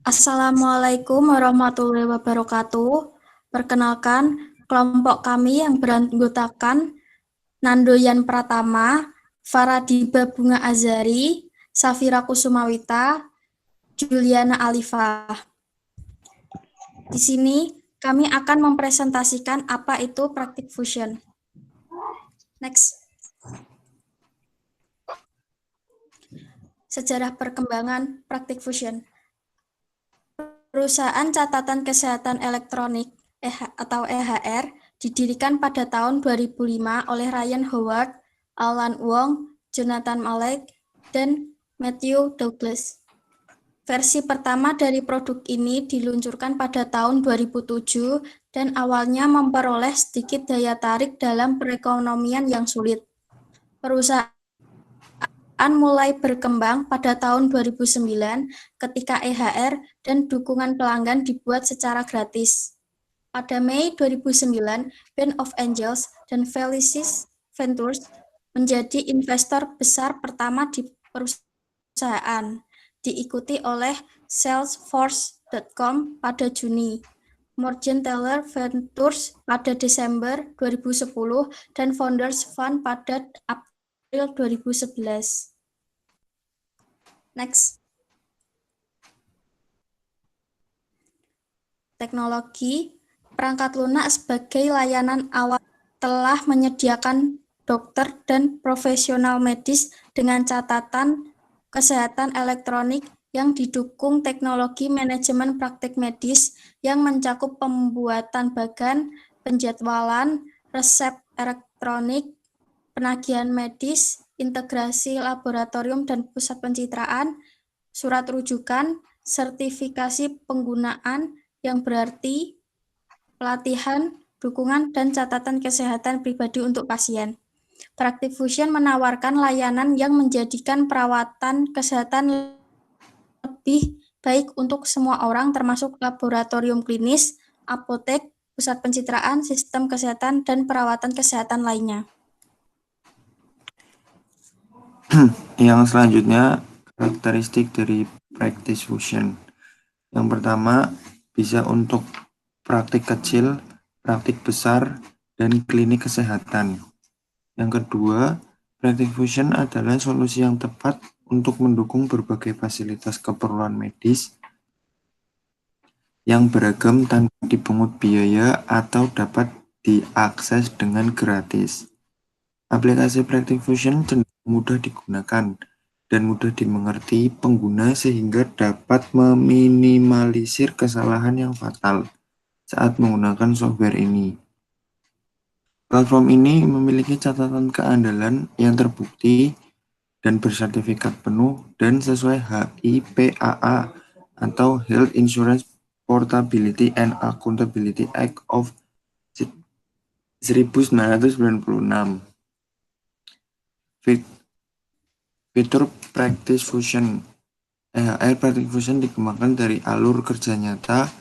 Assalamualaikum warahmatullahi wabarakatuh. Perkenalkan, kelompok kami yang beranggotakan Nandoyan Pratama, Faradiba Bunga Azari, Safira Kusumawita, Juliana Alifah. Di sini kami akan mempresentasikan apa itu praktik fusion. Next. Sejarah perkembangan praktik fusion. Perusahaan Catatan Kesehatan Elektronik atau EHR didirikan pada tahun 2005 oleh Ryan Howard, Alan Wong, Jonathan Malek, dan Matthew Douglas. Versi pertama dari produk ini diluncurkan pada tahun 2007 dan awalnya memperoleh sedikit daya tarik dalam perekonomian yang sulit. Perusahaan mulai berkembang pada tahun 2009 ketika EHR dan dukungan pelanggan dibuat secara gratis. Pada Mei 2009, Band of Angels dan Felicis Ventures menjadi investor besar pertama di perusahaan, diikuti oleh Salesforce.com pada Juni, Morgan Taylor Ventures pada Desember 2010, dan Founders Fund pada April 2011. Next. Teknologi perangkat lunak sebagai layanan awal telah menyediakan dokter dan profesional medis dengan catatan kesehatan elektronik yang didukung teknologi manajemen praktik medis yang mencakup pembuatan bagan, penjadwalan, resep elektronik, penagihan medis, integrasi laboratorium dan pusat pencitraan, surat rujukan, sertifikasi penggunaan yang berarti pelatihan, dukungan, dan catatan kesehatan pribadi untuk pasien. Praktik Fusion menawarkan layanan yang menjadikan perawatan kesehatan lebih baik untuk semua orang, termasuk laboratorium klinis, apotek, pusat pencitraan, sistem kesehatan, dan perawatan kesehatan lainnya. Yang selanjutnya, karakteristik dari practice fusion. Yang pertama, bisa untuk praktik kecil, praktik besar, dan klinik kesehatan. Yang kedua, praktik fusion adalah solusi yang tepat untuk mendukung berbagai fasilitas keperluan medis yang beragam tanpa dipungut biaya atau dapat diakses dengan gratis. Aplikasi praktik fusion cenderung mudah digunakan dan mudah dimengerti pengguna sehingga dapat meminimalisir kesalahan yang fatal saat menggunakan software ini. Platform ini memiliki catatan keandalan yang terbukti dan bersertifikat penuh dan sesuai HIPAA atau Health Insurance Portability and Accountability Act of 1996. Fitur Practice Fusion. EHR Practice Fusion dikembangkan dari alur kerja nyata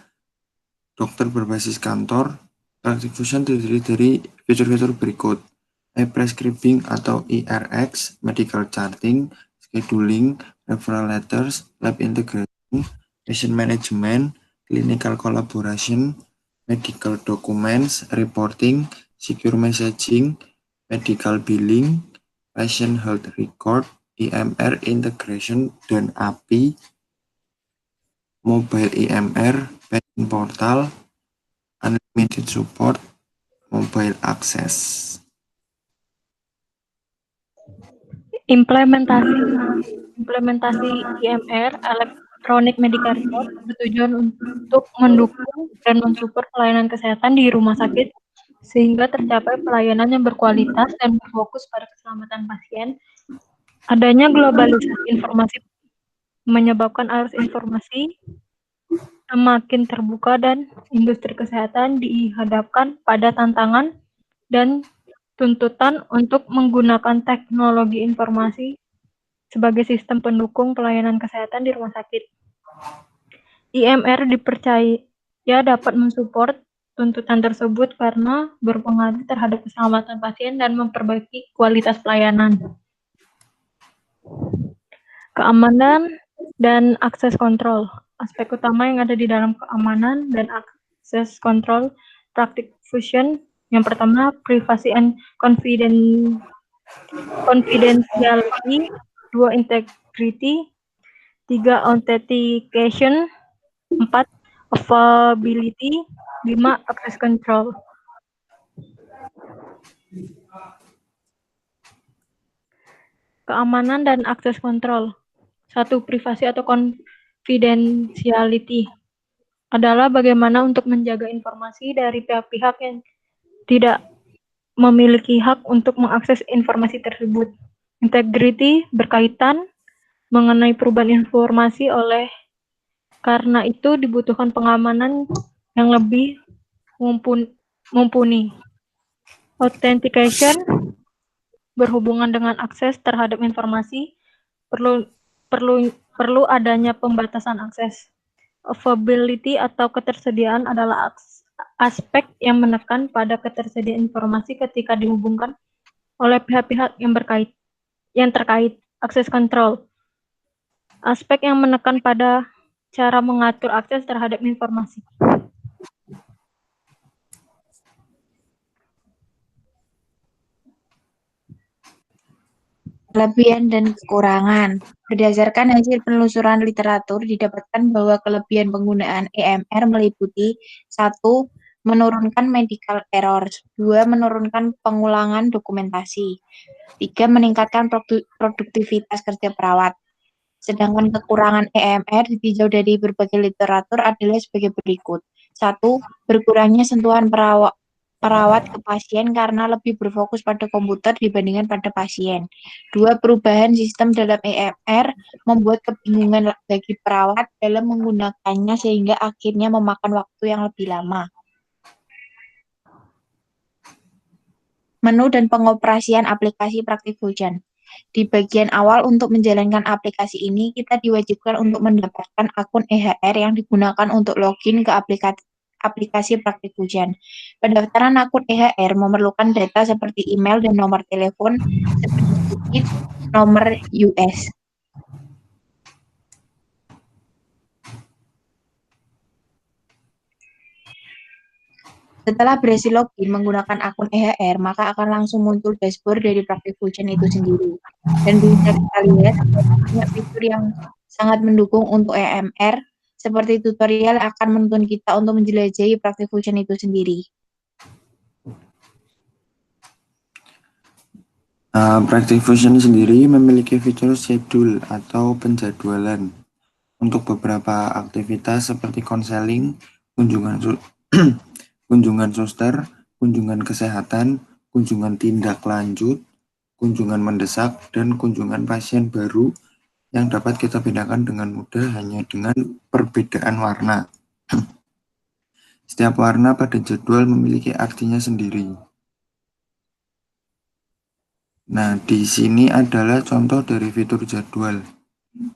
dokter berbasis kantor. Practice Fusion terdiri dari fitur-fitur berikut: e-prescribing atau eRx, medical charting, scheduling, referral letters, lab integration, patient management, clinical collaboration, medical documents, reporting, secure messaging, medical billing, patient health record, EMR integration dan API, mobile EMR, patient portal, unlimited support, mobile access. Implementasi EMR, Electronic Medical Record, bertujuan untuk mendukung dan mensupport pelayanan kesehatan di rumah sakit sehingga tercapai pelayanan yang berkualitas dan berfokus pada keselamatan pasien. Adanya globalisasi informasi menyebabkan arus informasi semakin terbuka dan industri kesehatan dihadapkan pada tantangan dan tuntutan untuk menggunakan teknologi informasi sebagai sistem pendukung pelayanan kesehatan di rumah sakit. EMR dipercaya dapat mensupport tuntutan tersebut karena berpengaruh terhadap keselamatan pasien dan memperbaiki kualitas pelayanan. Keamanan dan akses kontrol. aspek utama yang ada di dalam keamanan dan access control Practice Fusion. Yang pertama, privacy and confidentiality. 2, integrity. 3, authentication. 4, availability. 5, access control. Keamanan dan akses kontrol. 1. Privasi atau confidentiality adalah bagaimana untuk menjaga informasi dari pihak-pihak yang tidak memiliki hak untuk mengakses informasi tersebut. Integrity berkaitan mengenai perubahan informasi, oleh karena itu dibutuhkan pengamanan yang lebih mumpuni. Authentication berhubungan dengan akses terhadap informasi, perlu adanya pembatasan akses. Availability atau ketersediaan adalah aspek yang menekan pada ketersediaan informasi ketika dihubungkan oleh pihak-pihak yang terkait. Akses control, aspek yang menekan pada cara mengatur akses terhadap informasi. Kelebihan dan kekurangan. Berdasarkan hasil penelusuran literatur, didapatkan bahwa kelebihan penggunaan EMR meliputi 1. Menurunkan medical errors. 2. Menurunkan pengulangan dokumentasi. 3. Meningkatkan produktivitas kerja perawat. Sedangkan kekurangan EMR ditinjau dari berbagai literatur adalah sebagai berikut. 1. Berkurangnya sentuhan perawat ke pasien karena lebih berfokus pada komputer dibandingkan pada pasien. 2. Perubahan sistem dalam EMR membuat kebingungan bagi perawat dalam menggunakannya sehingga akhirnya memakan waktu yang lebih lama. Menu dan pengoperasian aplikasi Practice Fusion. Di bagian awal untuk menjalankan aplikasi ini, kita diwajibkan untuk mendapatkan akun EHR yang digunakan untuk login ke aplikasi Practice Fusion. Pendaftaran akun EHR memerlukan data seperti email dan nomor telepon seperti nomor US. Setelah berhasil login menggunakan akun EHR, maka akan langsung muncul dashboard dari Practice Fusion itu sendiri. Dan bisa kita lihat banyak fitur yang sangat mendukung untuk EMR, seperti tutorial akan menuntun kita untuk menjelajahi Practice Fusion itu sendiri. Practice Fusion sendiri memiliki fitur schedule atau penjadwalan untuk beberapa aktivitas seperti konseling, kunjungan suster, kunjungan kesehatan, kunjungan tindak lanjut, kunjungan mendesak, dan kunjungan pasien baru yang dapat kita bedakan dengan mudah hanya dengan perbedaan warna. Setiap warna pada jadwal memiliki artinya sendiri. Nah, di sini adalah contoh dari fitur jadwal.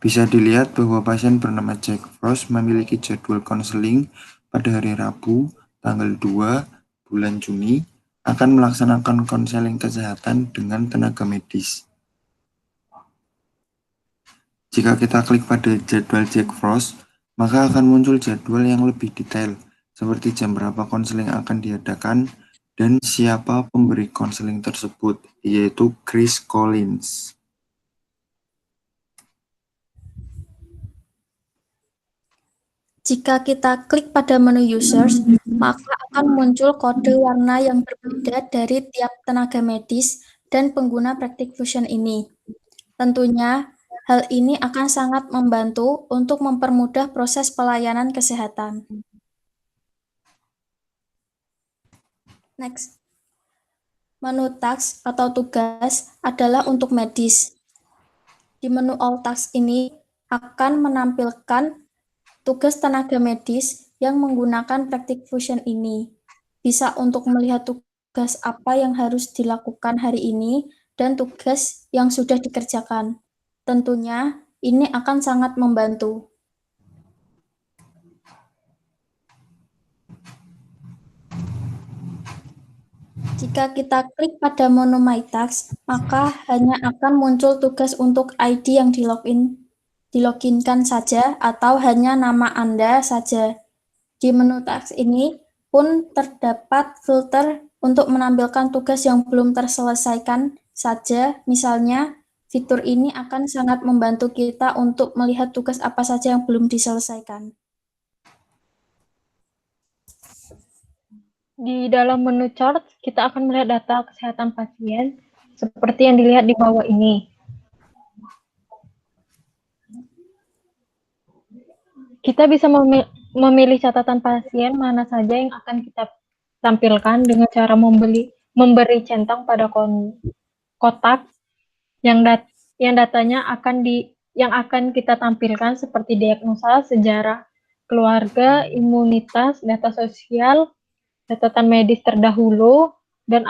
Bisa dilihat bahwa pasien bernama Jack Frost memiliki jadwal konseling pada hari Rabu, tanggal 2 bulan Juni, akan melaksanakan konseling kesehatan dengan tenaga medis. Jika kita klik pada jadwal Jack Frost, maka akan muncul jadwal yang lebih detail, seperti jam berapa konseling akan diadakan dan siapa pemberi konseling tersebut, yaitu Chris Collins. Jika kita klik pada menu users, maka akan muncul kode warna yang berbeda dari tiap tenaga medis dan pengguna Practice Fusion ini. Tentunya, hal ini akan sangat membantu untuk mempermudah proses pelayanan kesehatan. Next. Menu task atau tugas adalah untuk medis. Di menu all task ini akan menampilkan tugas tenaga medis yang menggunakan Practice Fusion ini. Bisa untuk melihat tugas apa yang harus dilakukan hari ini dan tugas yang sudah dikerjakan. Tentunya ini akan sangat membantu. Jika kita klik pada menu My Task, maka hanya akan muncul tugas untuk ID yang di login diloginkan saja atau hanya nama Anda saja. Di menu task ini pun terdapat filter untuk menampilkan tugas yang belum terselesaikan saja. Misalnya, fitur ini akan sangat membantu kita untuk melihat tugas apa saja yang belum diselesaikan. Di dalam menu chart, kita akan melihat data kesehatan pasien seperti yang dilihat di bawah ini. Kita bisa memilih catatan pasien mana saja yang akan kita tampilkan dengan cara memberi centang pada kotak yang datanya yang akan kita tampilkan seperti diagnosa, sejarah keluarga, imunitas, data sosial, catatan medis terdahulu, dan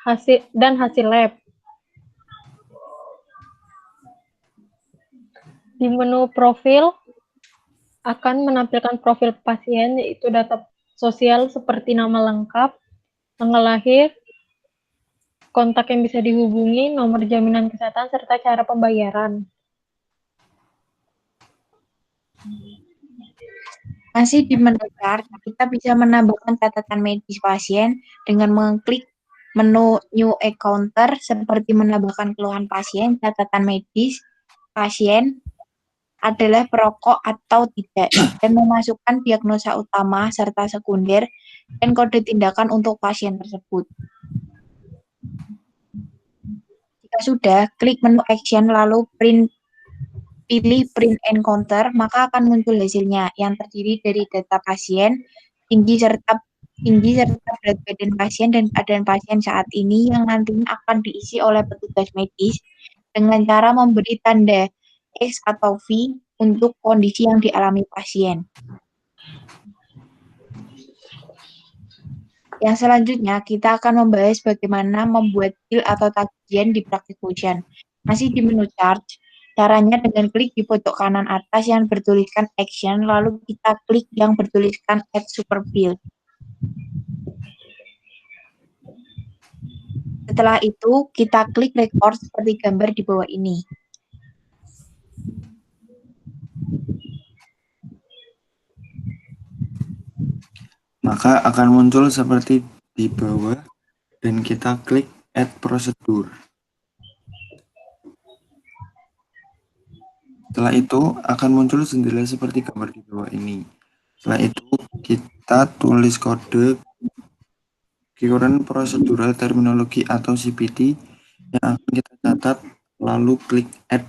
hasil lab. Di menu profil akan menampilkan profil pasien, yaitu data sosial seperti nama lengkap, tanggal lahir, kontak yang bisa dihubungi, nomor jaminan kesehatan, serta cara pembayaran. Masih di menu chart, kita bisa menambahkan catatan medis pasien dengan mengklik menu New Encounter seperti menambahkan keluhan pasien, catatan medis pasien adalah perokok atau tidak, dan memasukkan diagnosa utama serta sekunder dan kode tindakan untuk pasien tersebut. Jika sudah, klik menu Action lalu pilih Print Encounter, maka akan muncul hasilnya yang terdiri dari data pasien, tinggi serta berat badan pasien dan keadaan pasien saat ini yang nantinya akan diisi oleh petugas medis dengan cara memberi tanda X atau V untuk kondisi yang dialami pasien. Yang selanjutnya, kita akan membahas bagaimana membuat bill atau tagihan di Practifusion. Masih di menu chart, caranya dengan klik di pojok kanan atas yang bertuliskan Action, lalu kita klik yang bertuliskan Add Super Bill. Setelah itu, kita klik Record seperti gambar di bawah ini. Maka akan muncul seperti di bawah dan kita klik Add Prosedur. Setelah itu akan muncul jendela seperti gambar di bawah ini. Setelah itu kita tulis kode Current Procedural Terminology atau CPT yang akan kita catat, lalu klik Add.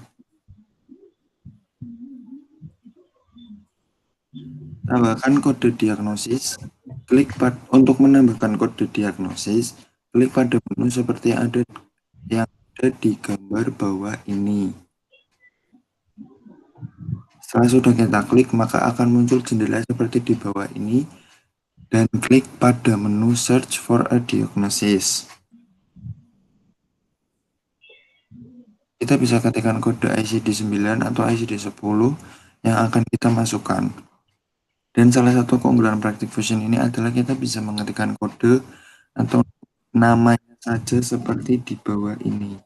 Tambahkan kode diagnosis. Untuk menambahkan kode diagnosis, klik pada menu seperti yang ada di gambar bawah ini. Setelah sudah kita klik, maka akan muncul jendela seperti di bawah ini dan klik pada menu Search for a Diagnosis. Kita bisa ketikkan kode ICD-9 atau ICD-10 yang akan kita masukkan. Dan salah satu keunggulan Practifusion ini adalah kita bisa mengetikkan kode atau namanya saja seperti di bawah ini.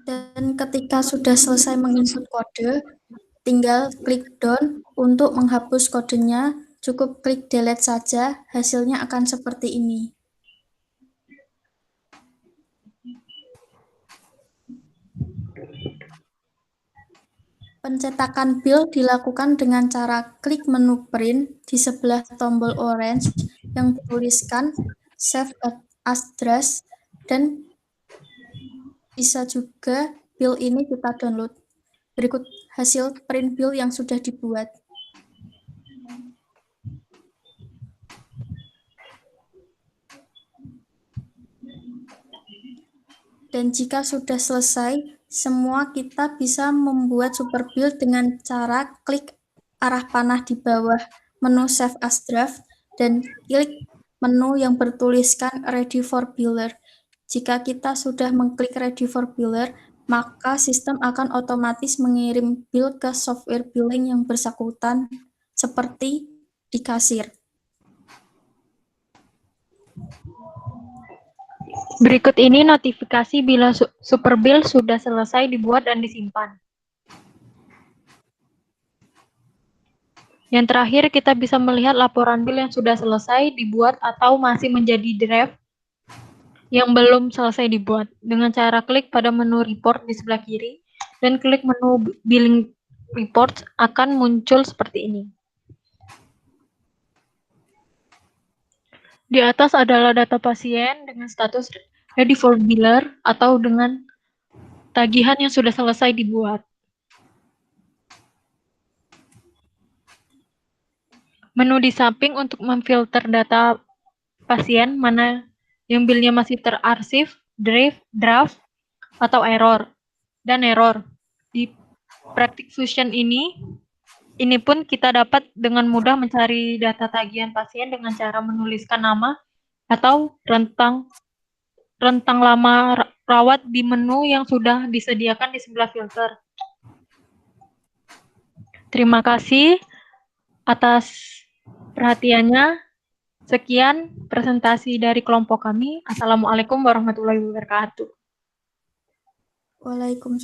Dan ketika sudah selesai menginput kode, tinggal klik Done untuk menghapus kodenya. Cukup klik Delete saja, hasilnya akan seperti ini. Pencetakan bill dilakukan dengan cara klik menu Print di sebelah tombol orange yang dituliskan Save as Draft, dan bisa juga bill ini kita download. Berikut hasil print bill yang sudah dibuat. Dan jika sudah selesai, semua kita bisa membuat super bill dengan cara klik arah panah di bawah menu Save as Draft dan klik menu yang bertuliskan Ready for Biller. Jika kita sudah mengklik Ready for Biller, maka sistem akan otomatis mengirim bill ke software billing yang bersangkutan seperti di kasir. Berikut ini notifikasi bila Superbill sudah selesai dibuat dan disimpan. Yang terakhir, kita bisa melihat laporan bill yang sudah selesai dibuat atau masih menjadi draft yang belum selesai dibuat dengan cara klik pada menu report di sebelah kiri dan klik menu billing report akan muncul seperti ini. Di atas adalah data pasien dengan status ready for biller atau dengan tagihan yang sudah selesai dibuat. Menu di samping untuk memfilter data pasien mana yang billnya masih terarsip, draft, atau error. Di Practice Fusion ini pun kita dapat dengan mudah mencari data tagihan pasien dengan cara menuliskan nama atau rentang lama rawat di menu yang sudah disediakan di sebelah filter. Terima kasih atas perhatiannya. Sekian presentasi dari kelompok kami. Assalamualaikum warahmatullahi wabarakatuh. Waalaikumsalam.